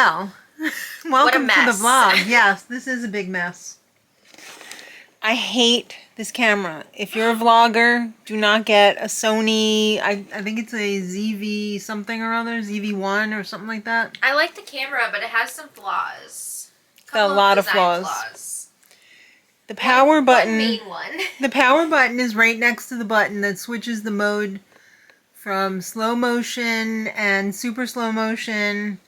Well, welcome to the mess. vlog. Yes, this is a big mess. I hate this camera. If you're a vlogger, do not get a Sony, I think it's a ZV something or other, ZV-1 or something like that. I like the camera, but it has some flaws. Got a lot of flaws. The power button, One main one. the power button is right next to the button that switches the mode from slow motion and super slow motion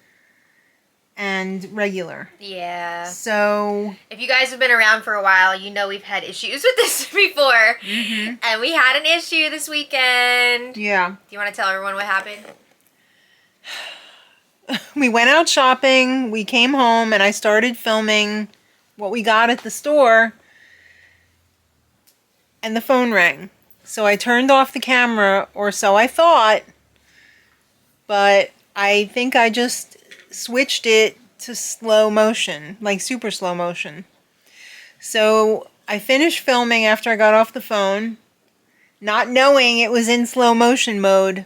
and regular. Yeah. So if you guys have been around for a while, you know we've had issues with this before. Mm-hmm. And we had an issue this weekend. Yeah. Do you want to tell everyone what happened? We went out shopping, we came home, and I started filming what we got at the store, and the phone rang. So I turned off the camera, or so I thought, but I think I just switched it to slow motion, like super slow motion. So I finished filming after I got off the phone, not knowing it was in slow motion mode,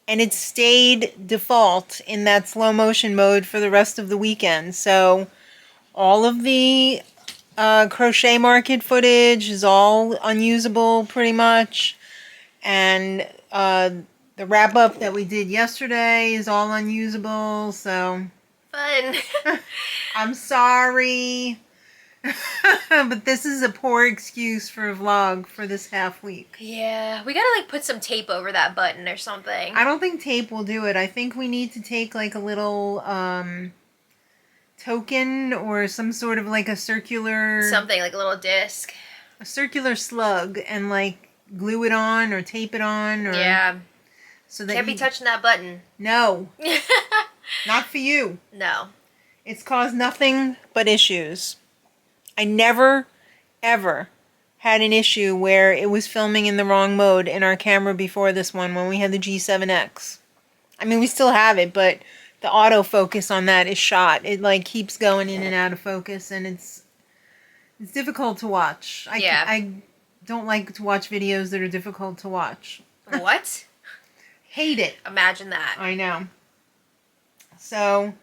and it stayed default in that slow motion mode for the rest of the weekend. So all of the crochet market footage is all unusable pretty much, and the wrap up that we did yesterday is all unusable. So Fun. I'm sorry. But this is a poor excuse for a vlog for this half week. Yeah, we gotta like put some tape over that button or something. I don't think tape will do it. I think we need to take like a little token or some sort of like a circular... Something, like a little disc. A circular slug and like glue it on or tape it on. Or, yeah. So that Can't be touching that button. No. Not for you. No. It's caused nothing but issues. I never, ever had an issue where it was filming in the wrong mode in our camera before this one when we had the G7X. I mean, we still have it, but the autofocus on that is shot. It like keeps going in and out of focus, and it's difficult to watch. I don't like to watch videos that are difficult to watch. What? Hate it. Imagine that. I know. So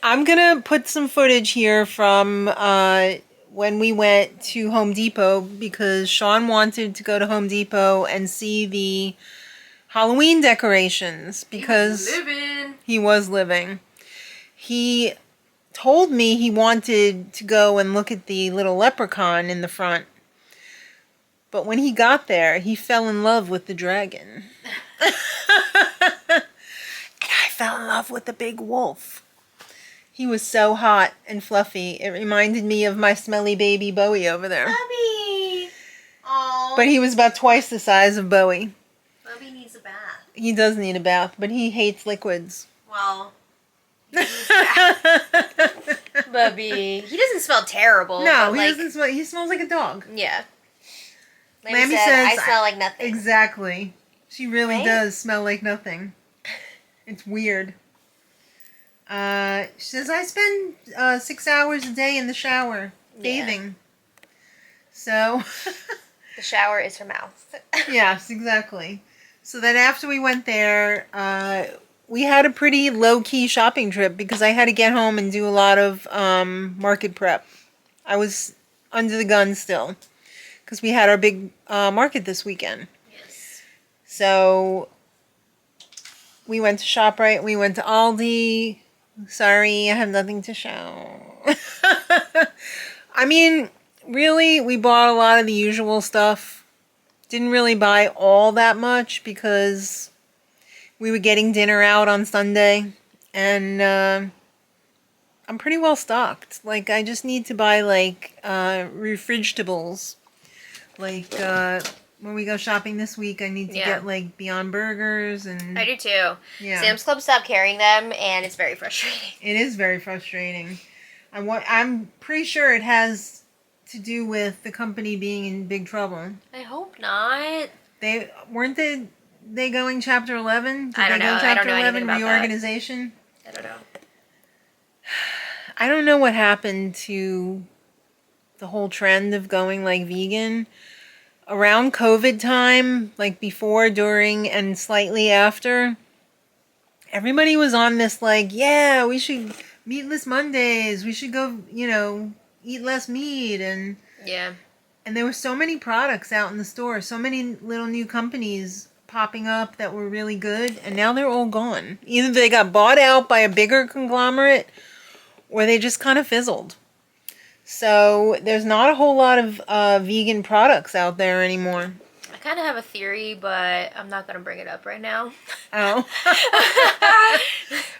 I'm gonna put some footage here from when we went to Home Depot, because Sean wanted to go to Home Depot and see the Halloween decorations, because he was living. He told me he wanted to go and look at the little leprechaun in the front, but when he got there, he fell in love with the dragon. And I fell in love with the big wolf. He was so hot and fluffy. It reminded me of my smelly baby Bowie over there. Bubby! Aww. But he was about twice the size of Bowie. Bubby needs a bath. He does need a bath, but he hates liquids. Well, he needs a bath. Bubby. He doesn't smell terrible. No, he doesn't smell. He smells like a dog. Yeah. Lammy says, I smell like nothing. Exactly. She really Right? does smell like nothing. It's weird. She says, I spend 6 hours a day in the shower bathing. Yeah. So. The shower is her mouth. Yes, exactly. So then after we went there, we had a pretty low-key shopping trip because I had to get home and do a lot of market prep. I was under the gun still because we had our big market this weekend. Yes. So we went to ShopRite, we went to Aldi. Sorry, I have nothing to show. I mean, really, we bought a lot of the usual stuff. Didn't really buy all that much because we were getting dinner out on Sunday. And I'm pretty well stocked. Like, I just need to buy, like, refrigerables. Like, when we go shopping this week, I need to get, like, Beyond Burgers and... I do, too. Yeah. Sam's Club stopped carrying them, and it's very frustrating. It is very frustrating. I'm pretty sure it has to do with the company being in big trouble. I hope not. Weren't they going Chapter 11? I don't know. Chapter I don't know 11 anything about reorganization? That. I don't know. I don't know what happened to the whole trend of going like vegan. Around COVID time, like before, during, and slightly after, everybody was on this like, yeah, we should meatless Mondays. We should go, eat less meat Yeah. and there were so many products out in the store, so many little new companies popping up that were really good, and now they're all gone. Either they got bought out by a bigger conglomerate or they just kind of fizzled. So there's not a whole lot of vegan products out there anymore. I kind of have a theory, but I'm not going to bring it up right now. Oh.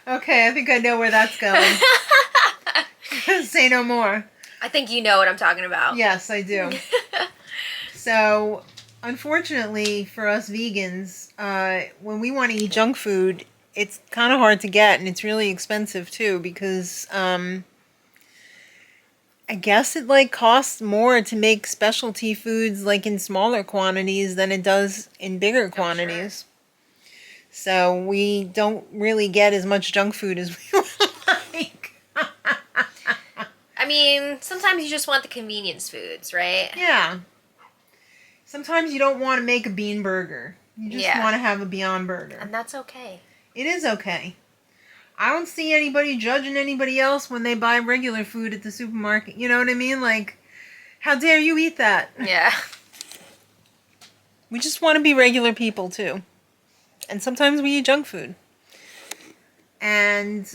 Okay, I think I know where that's going. Say no more. I think you know what I'm talking about. Yes, I do. So, unfortunately for us vegans, when we want to eat junk food, it's kind of hard to get, and it's really expensive too, because I guess it like costs more to make specialty foods like in smaller quantities than it does in bigger quantities. So we don't really get as much junk food as we would like. I mean, sometimes you just want the convenience foods, right? Yeah. Sometimes you don't want to make a bean burger. You just want to have a Beyond Burger. And that's okay. It is okay. I don't see anybody judging anybody else when they buy regular food at the supermarket. You know what I mean? Like, how dare you eat that? Yeah. We just want to be regular people, too. And sometimes we eat junk food. And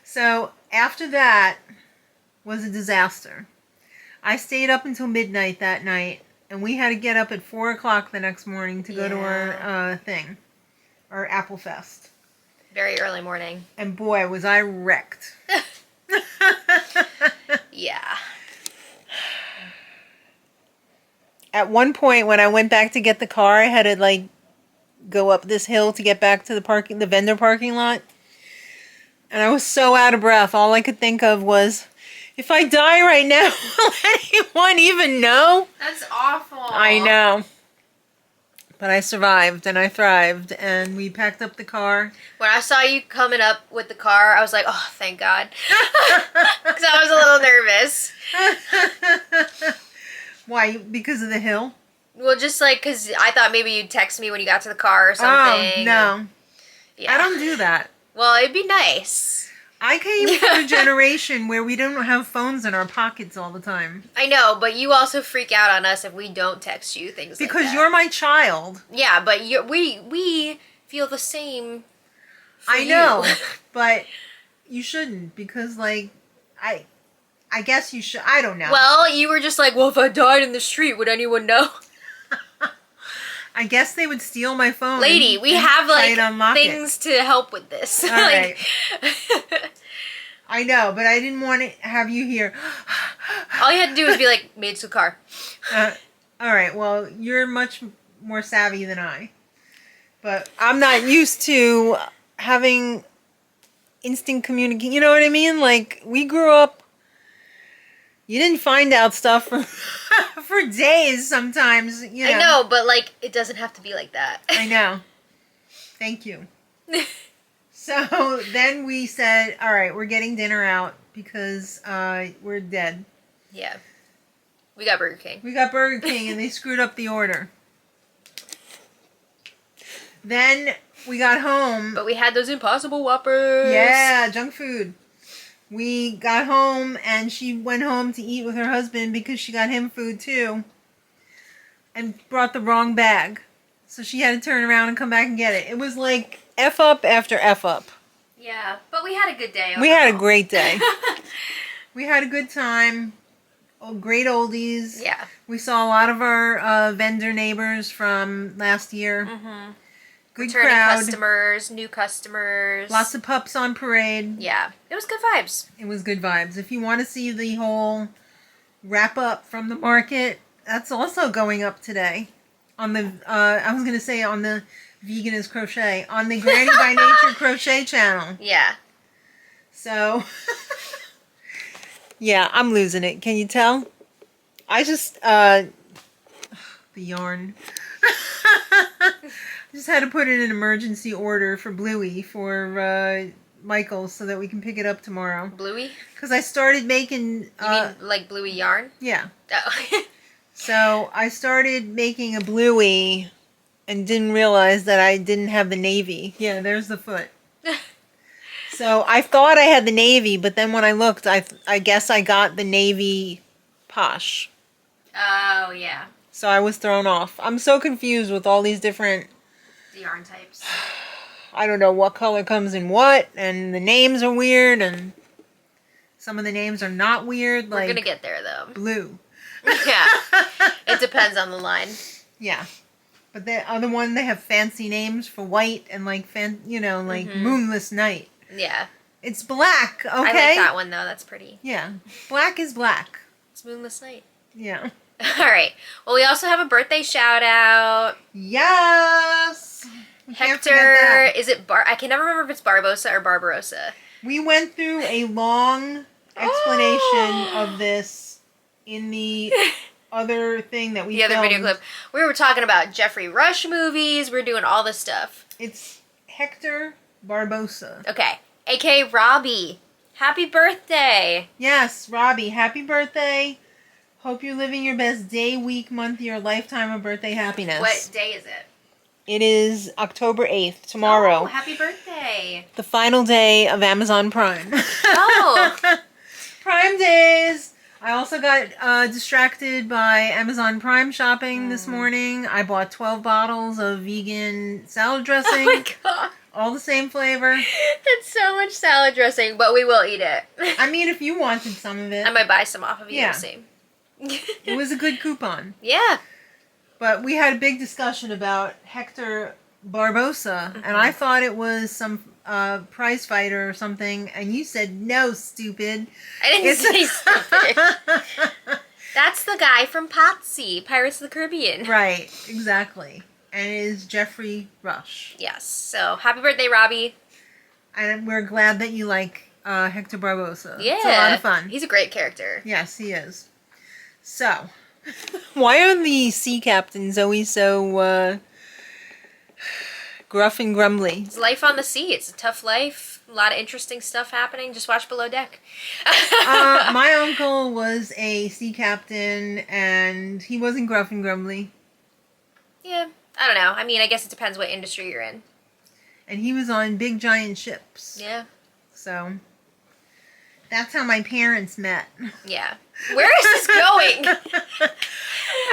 so after that was a disaster. I stayed up until midnight that night, and we had to get up at 4 o'clock the next morning to go to our thing, our Apple Fest. Very early morning. And boy, was I wrecked. Yeah. At one point, when I went back to get the car, I had to like go up this hill to get back to the vendor parking lot. And I was so out of breath. All I could think of was, if I die right now, will anyone even know? That's awful. I know. But I survived and I thrived, and we packed up the car. When I saw you coming up with the car, I was like, oh, thank God. Because I was a little nervous. Why? Because of the hill? Well, just like, because I thought maybe you'd text me when you got to the car or something. Oh, no. Yeah. I don't do that. Well, it'd be nice. I came from a generation where we don't have phones in our pockets all the time. I know, but you also freak out on us if we don't text you things like that. Because you're my child. Yeah, but we feel the same for I know, but you shouldn't, because, like, I guess you should. I don't know. Well, you were just like, well, if I died in the street, would anyone know? I guess they would steal my phone. Lady, we have, like, things it. to help with this. All right. I know, but I didn't want to have you here. All you had to do was be like, made it to the car. All right, well, you're much more savvy than I. But I'm not used to having instant communication. You know what I mean? Like, we grew up, you didn't find out stuff for days sometimes, you know. I know, but, like, it doesn't have to be like that. I know. Thank you. So then we said, all right, we're getting dinner out because we're dead. Yeah. We got Burger King. We got Burger King, and they screwed up the order. Then we got home. But we had those Impossible Whoppers. Yeah, junk food. We got home, and she went home to eat with her husband because she got him food too. And brought the wrong bag. So she had to turn around and come back and get it. It was like F up after F up. Yeah, but we had a good day. Overall. We had a great day. We had a good time. Oh, great oldies. Yeah. We saw a lot of our vendor neighbors from last year. Mm-hmm. Good Returning crowd. customers, new customers. Lots of pups on parade. Yeah, it was good vibes. It was good vibes. If you want to see the whole wrap up from the market, that's also going up today. On the, I was going to say on the Vegan is Crochet, on the Granny by Nature Crochet channel. Yeah. So, yeah, I'm losing it. Can you tell? I just, the yarn. Just had to put in an emergency order for Bluey for Michael so that we can pick it up tomorrow. Bluey? Because I started making... You mean like Bluey yarn? Yeah. Oh. So I started making a Bluey and didn't realize that I didn't have the navy. Yeah, there's the foot. So I thought I had the navy, but then when I looked, I guess I got the navy posh. Oh, yeah. So I was thrown off. I'm so confused with all these different... The yarn types. I don't know what color comes in what, and the names are weird, and some of the names are not weird. We're like gonna get there, though. blue. Yeah. It depends on the line. Yeah. But the other one, they have fancy names for white and like, moonless night. Yeah. It's black, okay? I like that one, though. That's pretty. Yeah. Black is black. It's moonless night. Yeah. All right. Well, we also have a birthday shout out. Yes! We can't forget Hector, that. is it I can never remember if it's Barbosa or Barbarossa. We went through a long explanation of this in the other thing that we The other filmed. video clip. We were talking about Jeffrey Rush movies. We were doing all this stuff. It's Hector Barbosa. Okay. A.K.A. Robbie. Happy birthday. Yes, Robbie, happy birthday. Hope you're living your best day, week, month, year, lifetime of birthday happiness. What day is it? It is October 8th, tomorrow. Oh, happy birthday. The final day of Amazon Prime. Oh. Prime days. I also got distracted by Amazon Prime shopping this morning. I bought 12 bottles of vegan salad dressing. Oh my god. All the same flavor. That's so much salad dressing, but we will eat it. I mean, if you wanted some of it. I might buy some off of you. Yeah. We'll see. It was a good coupon. Yeah. But we had a big discussion about Hector Barbosa, and I thought it was some prize fighter or something, and you said, no, stupid. I didn't say stupid. That's the guy from Potsy, Pirates of the Caribbean. Right, exactly. And it is Jeffrey Rush. Yes. So, happy birthday, Robbie. And we're glad that you like Hector Barbosa. Yeah. It's a lot of fun. He's a great character. Yes, he is. So, why are the sea captains always so gruff and grumbly? It's life on the sea. It's a tough life. A lot of interesting stuff happening. Just watch Below Deck. My uncle was a sea captain, and he wasn't gruff and grumbly. Yeah. I don't know. I mean, I guess it depends what industry you're in. And he was on big giant ships. Yeah. So, that's how my parents met. Yeah. Where is this going?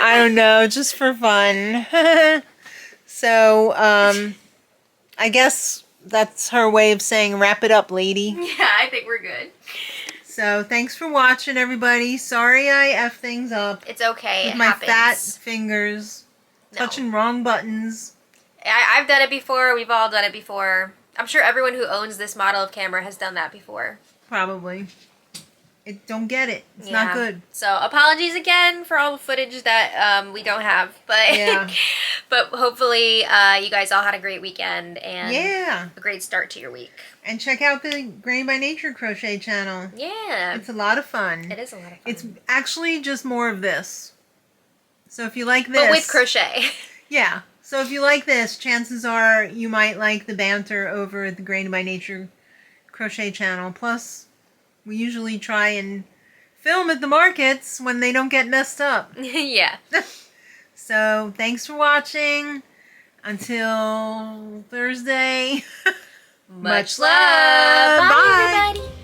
I don't know, just for fun. So, I guess that's her way of saying wrap it up, lady. Yeah, I think we're good. So, thanks for watching, everybody. Sorry I F things up It's okay. with It my happens. fat fingers, No. touching wrong buttons. I've done it before. We've all done it before. I'm sure everyone who owns this model of camera has done that before. Probably. Don't get it. It's Yeah. not good. So apologies again for all the footage that we don't have, but Yeah. but hopefully you guys all had a great weekend and Yeah. a great start to your week. And check out the Grain by Nature crochet channel. Yeah, It's a lot of fun. it is a lot of fun. It's actually just more of this. So if you like this... but with crochet. Yeah. So if you like this, chances are you might like the banter over at the Grain by Nature crochet channel. Plus, we usually try and film at the markets when they don't get messed up. Yeah. So thanks for watching. Until Thursday. Much love. Bye, Bye. everybody.